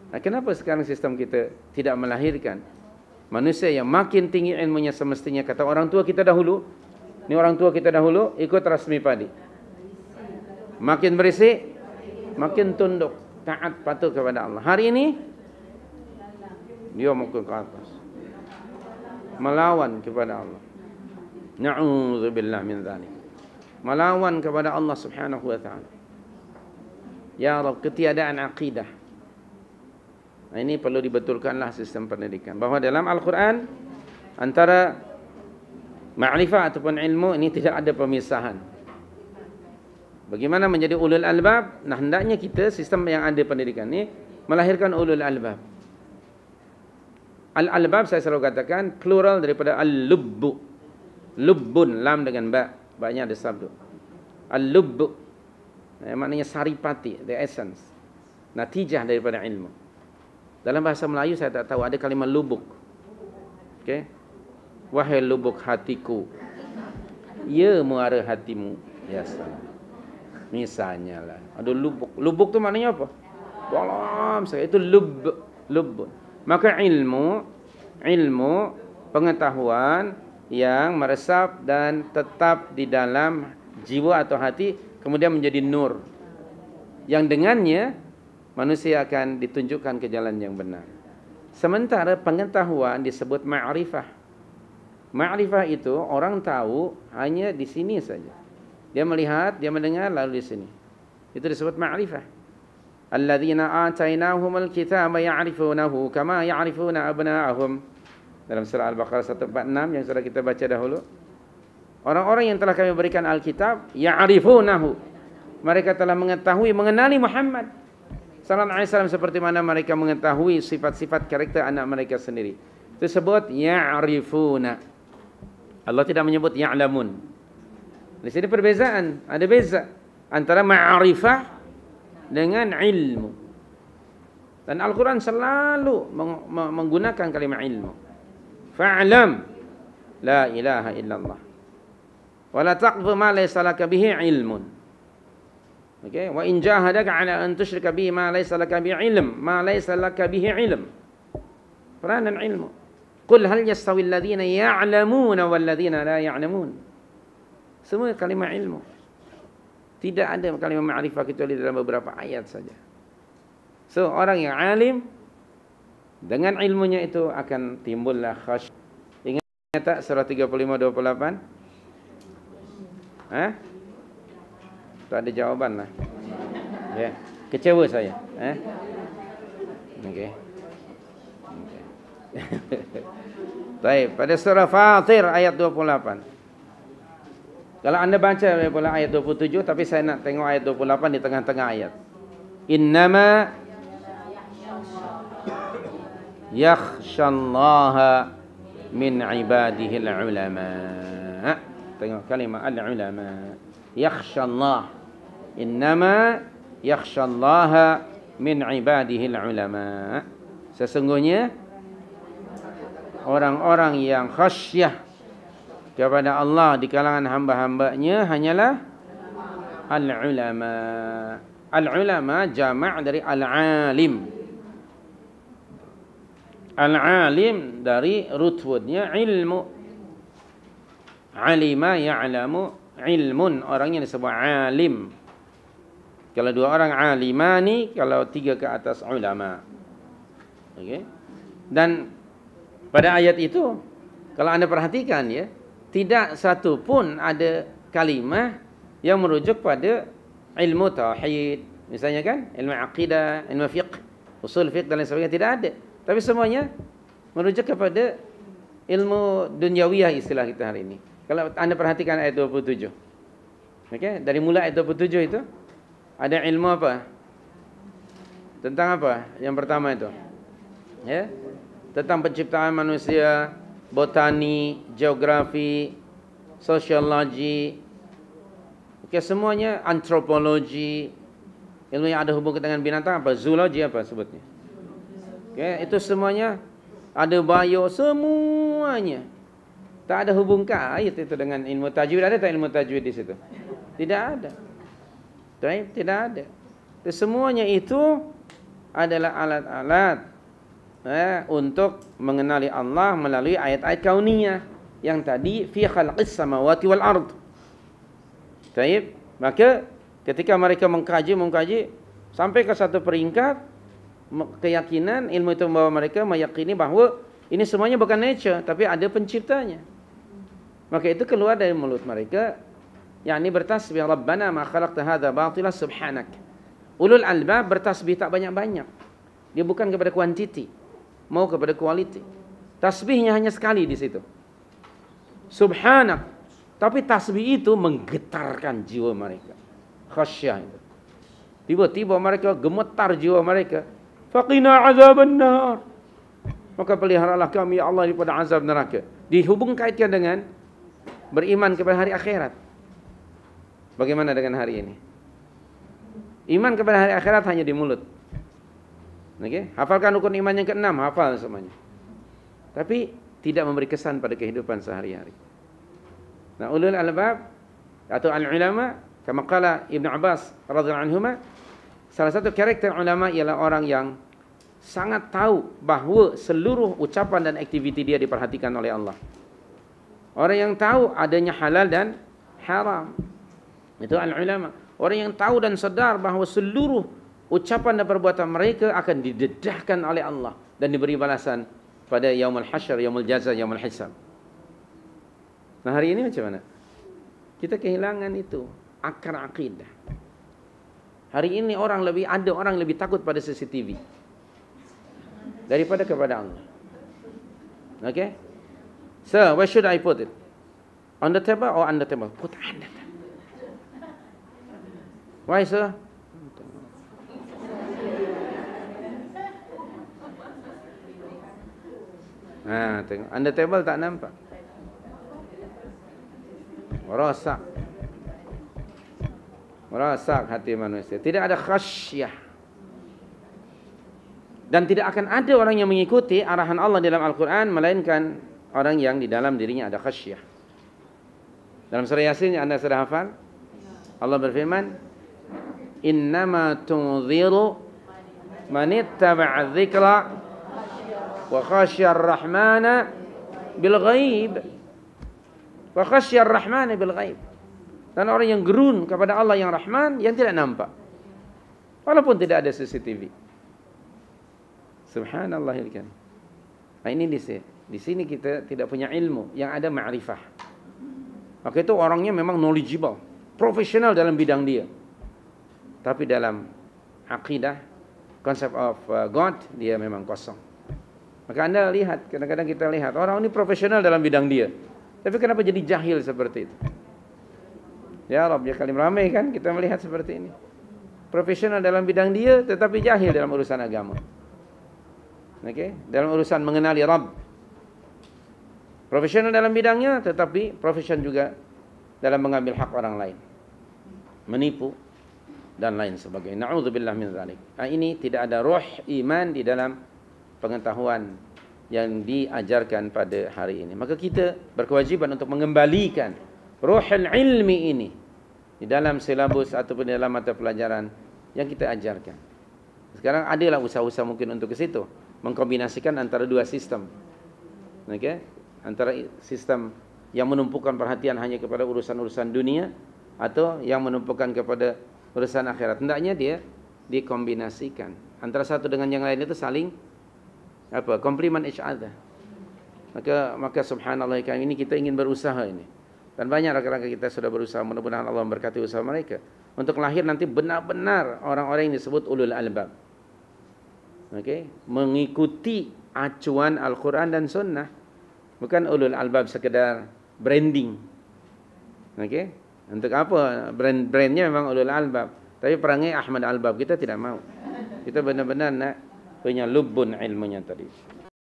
Nah, kenapa sekarang sistem kita tidak melahirkan manusia yang makin tinggi ilmunya semestinya? Kata orang tua kita dahulu, ini orang tua kita dahulu ikut rasmi padi. Makin berisik, makin tunduk, taat patuh kepada Allah. Hari ini dia mau ke atas, melawan kepada Allah. Na'udzubillah min dzalik. Melawan kepada Allah Subhanahu wa taala. Ya Rabb, ketiadaan akidah. Nah, ini perlu dibetulkanlah sistem pendidikan. Bahawa dalam Al-Quran antara ma'rifah ataupun ilmu ini tidak ada pemisahan. Bagaimana menjadi ulul albab? Nah, hendaknya kita sistem yang ada pendidikan ini melahirkan ulul albab. Al-albab saya selalu katakan plural daripada al-lubbu. Lubbun, lam dengan ba. Ba-nya ada sabdu. Al-lubbu. Maknanya saripati, the essence. Natijah daripada ilmu. Dalam bahasa Melayu saya tak tahu ada kalimah lubuk. Okey. Wahai lubuk hatiku, ya muara hatimu. Ya salam. Misalnya lah, ada lubuk. Lubuk tu maknanya apa? Dalam sekali. Itu lubbun. Maka ilmu pengetahuan yang meresap dan tetap di dalam jiwa atau hati, kemudian menjadi nur, yang dengannya manusia akan ditunjukkan ke jalan yang benar. Sementara pengetahuan disebut ma'rifah. Ma'rifah itu orang tahu hanya di sini saja. Dia melihat, dia mendengar, lalu di sini. Itu disebut ma'rifah. Alladzina atainahumul kitaba ya'rifunahu kama ya'rifuna abna'ahum. Dalam surah Al-Baqarah 146 yang sudah kita baca dahulu. Orang-orang yang telah kami berikan Alkitab, ya'rifunahu. Mereka telah mengetahui, mengenali Muhammad sallallahu alaihi wasallam seperti mana mereka mengetahui sifat-sifat karakter anak mereka sendiri. Itu disebut ya'rifuna. Allah tidak menyebut ya'lamun. Di sini perbezaan, ada beza antara ma'rifah dengan ilmu. Dan Al-Quran selalu menggunakan kalimat ilmu. Fa'lam la ilaha illallah wa la taqfu ma laysa laka bihi ilmun. Okey, wa in jahadaka ala an tusyrika bi ma laysa laka bihi ilm, ma laysa laka bihi ilm. Peranan ilmu. Qul hal yastawi alladhina ya'lamuna wal ladhina la ya'lamun. Semua kalimat ilmu. Tidak ada kalimat ma'rifah kecuali dalam beberapa ayat saja. So, orang yang alim dengan ilmunya itu akan timbullah khasyah. Ingat tak surah 35-28? Tak ada jawaban lah. Ya. Kecewa saya. Okey. Baik, pada surah Fatir ayat 28. Kalau anda baca daripada ayat 27, tapi saya nak tengok ayat 28 di tengah-tengah ayat. Innama yakhshallaha min ibadihil ulama. Tengok kalimah al-ulama. Yakhshallah. Innama yakhshallaha min ibadihil ulama. Sesungguhnya orang-orang yang khasyah kepada Allah di kalangan hamba-hambanya hanyalah al-ulama. Al-ulama jama' dari al-alim. Al-alim dari root wordnya ilmu. Alima ya'lamu ilmun. Orangnya disebut alim. Kalau dua orang alimani, kalau tiga ke atas ulama. Okey. Dan pada ayat itu, kalau anda perhatikan ya, tidak satu pun ada kalimah yang merujuk pada ilmu tauhid. Misalnya kan, ilmu aqidah, ilmu fiqh, usul fiqh dan lain sebagainya, tidak ada. Tapi semuanya merujuk kepada ilmu duniawiyah istilah kita hari ini. Kalau anda perhatikan ayat 27. Okey, dari mula ayat 27 itu ada ilmu apa? Tentang apa? Yang pertama itu. Ya. Tentang penciptaan manusia, botani, geografi, sosiologi, semuanya, antropologi, ilmu yang ada hubungan dengan binatang apa? Zoologi apa sebutnya? Itu semuanya ada bio, semuanya. Tak ada hubung kait itu dengan ilmu tajwid. Ada tak ilmu tajwid di situ? Tidak ada. Tidak ada. Semuanya itu adalah alat-alat untuk mengenali Allah melalui ayat-ayat kauniyah yang tadi fi khalqis samawati wal ard. Baik, maka ketika mereka mengkaji sampai ke satu peringkat keyakinan, ilmu itu membawa mereka meyakini bahawa ini semuanya bukan nature tapi ada penciptanya. Maka itu keluar dari mulut mereka, yakni bertasbih, Rabbana ma khalaqta hadza batila subhanak. Ulul albab bertasbih tak banyak-banyak. Dia bukan kepada kuantiti, mau kepada quality. Tasbihnya hanya sekali di situ. Subhanak. Tapi tasbih itu menggetarkan jiwa mereka. Khasyah itu. Tiba-tiba mereka gemetar jiwa mereka. Faqina azaban nar. Maka peliharalah kami ya Allah daripada azab neraka. Dihubung kaitkan dengan beriman kepada hari akhirat. Bagaimana dengan hari ini? Iman kepada hari akhirat hanya di mulut. Okay? Hafalkan rukun iman yang ke-6, hafal semuanya. Tapi tidak memberi kesan pada kehidupan sehari-hari. Nah, ulul albab atau al-ulama, kama qala Ibn Abbas radhiyallahu anhuma, salah satu karakter ulama ialah orang yang sangat tahu bahawa seluruh ucapan dan aktiviti dia diperhatikan oleh Allah. Orang yang tahu adanya halal dan haram. Itu al-ulama. Orang yang tahu dan sedar bahawa seluruh ucapan dan perbuatan mereka akan didedahkan oleh Allah dan diberi balasan pada yaumul hasyr, yaumul jaza, yaumul hisab. Nah, hari ini macam mana? Kita kehilangan itu akar akidah. Hari ini ada orang lebih takut pada CCTV daripada kepada Allah. Okay? So, where should I put it? On the table or on the table? Put on the table. Why, sir? Tengok. On the table tak nampak. Merosak hati manusia. Tidak ada khasyah. Dan tidak akan ada orang yang mengikuti arahan Allah dalam Al-Quran melainkan orang yang di dalam dirinya ada khasyah. Dalam surah Yasin yang anda sudah hafal, Allah berfirman, innama tunziru man ittaba'a dzikra wa khasyar rahmana bil ghaib. Wa khasyar rahmana bil ghaib. Dan orang yang gerun kepada Allah yang Rahman yang tidak nampak. Walaupun tidak ada CCTV. Subhanallahil karim. Nah, ini di sini kita tidak punya ilmu, yang ada ma'rifah. Maka itu orangnya memang knowledgeable, profesional dalam bidang dia. Tapi dalam akidah, concept of God, dia memang kosong. Maka anda lihat, kadang-kadang kita lihat orang ini profesional dalam bidang dia, tapi kenapa jadi jahil seperti itu? Ya Rabb, ya kali ramai kan kita melihat seperti ini. Profesional dalam bidang dia, tetapi jahil dalam urusan agama. Okay? Dalam urusan mengenali Rabb. Profesional dalam bidangnya, tetapi profesional juga dalam mengambil hak orang lain, menipu dan lain sebagainya. Na'udzubillah min dzalik. Nah, ini tidak ada roh iman di dalam pengetahuan yang diajarkan pada hari ini. Maka kita berkewajiban untuk mengembalikan ruhul ilmi ini di dalam silabus ataupun di dalam mata pelajaran yang kita ajarkan. Sekarang adalah usaha-usaha mungkin untuk ke situ, mengkombinasikan antara dua sistem. Okay? Antara sistem yang menumpukan perhatian hanya kepada urusan-urusan dunia atau yang menumpukan kepada urusan akhirat. Hendaknya dia dikombinasikan. Antara satu dengan yang lain itu saling complement each other. Maka subhanallah, kali ini kita ingin berusaha ini. Dan banyak rakan-rakan kita sudah berusaha, mudah-mudahan Allah memberkati usaha mereka untuk lahir nanti benar-benar orang-orang yang disebut ulul albab. Okay? Mengikuti acuan Al-Quran dan Sunnah. Bukan ulul albab sekedar branding. Okay? Untuk apa? Brandnya memang ulul albab, tapi perangai Ahmad Albab kita tidak mau. Kita benar-benar nak punya lubun ilmunya tadi.